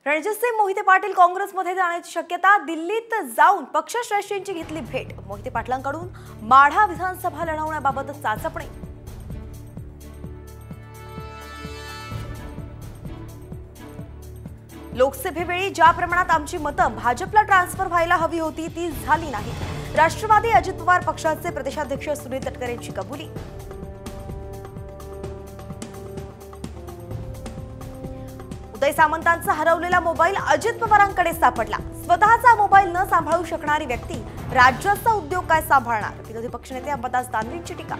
रणजितसिंह मोहिते पाटील काँग्रेसमध्ये जाण्याची शक्यता। दिल्लीत जाऊन पक्षश्रेष्ठींची घेतली भेट। मोहिते पाटलांकडून माढा विधानसभा लढवण्याबाबत चाचपणी। लोकसभेवेळी ज्या प्रमाणात आमची मतं भाजपला ट्रान्सफर व्हायला हवी होती ती झाली नाही। राष्ट्रवादी अजित पवार पक्षाचे प्रदेशाध्यक्ष सुनील तटकरेंची कबुली। उदय सामंतांचा हरवलेला मोबाईल अजित पवारांकडे सापडला। स्वतःचा मोबाईल न सांभाळू शकणारी व्यक्ती राज्याचा उद्योग काय सांभाळणार? विरोधी पक्षनेते अंबादास दानवेंची टीका।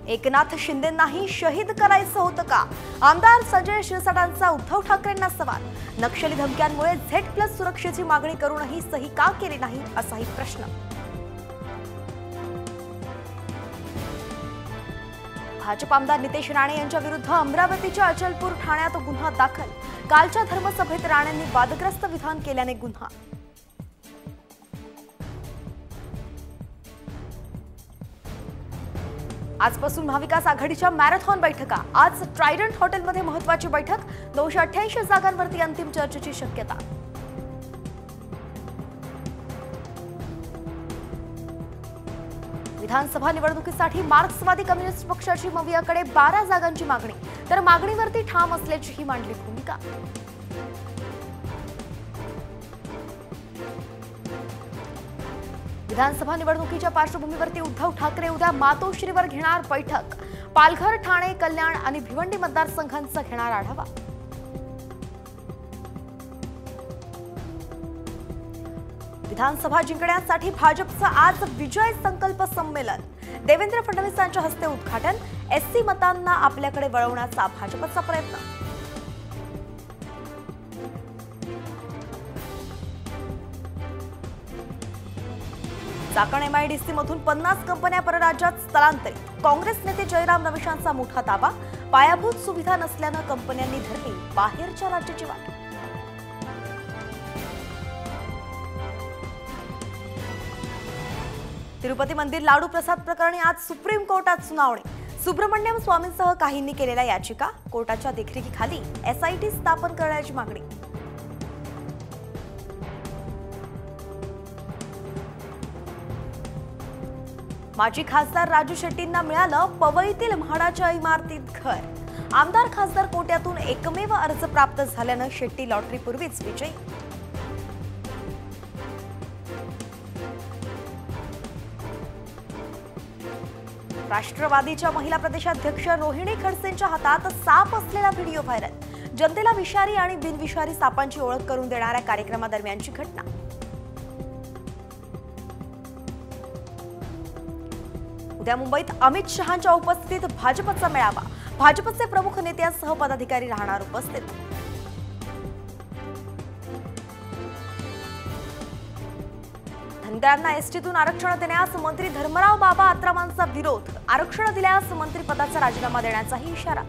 एकनाथ शिंदेंनाही शहीद करायचं होतं का? आमदार संजय शिरसाटांचा उद्धव ठाकरेंना सवाल। नक्षली धमक्यांमुळे Z+ सुरक्षेची मागणी करूनही सही का केली नाही असाही प्रश्न। भाजप आमदार नितेश राणे यांच्या विरुद्ध अमरावतीच्या अचलपूर ठाण्यात गुन्हा दाखल। कालच्या धर्मसभेत राणेंनी वादग्रस्त विधान केल्याने गुन्हा। आजपासून महाविकास आघाडीच्या मॅरेथॉन बैठका। आज ट्रायडंट हॉटेलमध्ये महत्त्वाची बैठक। 288 जागांवरती अंतिम चर्चेची शक्यता। विधानसभा निवडणुकीसाठी मार्क्सवादी कम्युनिस्ट पक्षाची मवियाकडे 12 जागांची मागणी, तर मागणीवरती ठाम असल्याचीही मांडली भूमिका। विधानसभा निवडणुकीच्या पार्श्वभूमीवरती उद्धव ठाकरे उद्या मातोश्रीवर घेणार बैठक। पालघर, ठाणे, कल्याण आणि भिवंडी मतदारसंघांचा घेणार आढावा। विधानसभा जिंकण्यासाठी भाजपचं आज विजय संकल्प संमेलन। देवेंद्र फडणवीसांच्या हस्ते उद्घाटन। SC मतांना आपल्याकडे वळवण्याचा भाजपचा प्रयत्न। चाकण MIDC मधून 50 कंपन्या परराज्यात स्थलांतरित। काँग्रेस नेते जयराम रमेशांचा मोठा दावा। पायाभूत सुविधा नसल्यानं कंपन्यांनी धरली बाहेरच्या राज्याची वाट। तिरुपती मंदिर लाडू प्रसाद प्रकरणी आज सुप्रीम कोर्टात सुनावणी। सुब्रमण्यम स्वामींसह काहींनी केलेल्या याचिका। कोर्टाच्या देखरेखीखाली SIT स्थापन करण्याची मागणी। माजी खासदार राजू शेट्टींना मिळालं पवईतील म्हाडाच्या इमारतीत घर। आमदार खासदार कोट्यातून एकमेव अर्ज प्राप्त झाल्यानं शेट्टी लॉटरीपूर्वीच विजयी। राष्ट्रवादीच्या महिला प्रदेशाध्यक्ष रोहिणी खडसेंच्या हातात साप असलेला व्हिडिओ व्हायरल। जनतेला विषारी आणि बिनविषारी सापांची ओळख करून देणाऱ्या कार्यक्रमादरम्यानची घटना। उद्या मुंबईत अमित शहांच्या उपस्थितीत भाजपचा मेळावा। भाजपचे प्रमुख नेत्यांसह पदाधिकारी राहणार उपस्थित। धनगरांना एसटीतून आरक्षण देण्यास मंत्री धर्मराव बाबा आत्रामांचा विरोध। आरक्षण दिल्यास मंत्रिपदाचा राजीनामा देण्याचाही इशारा।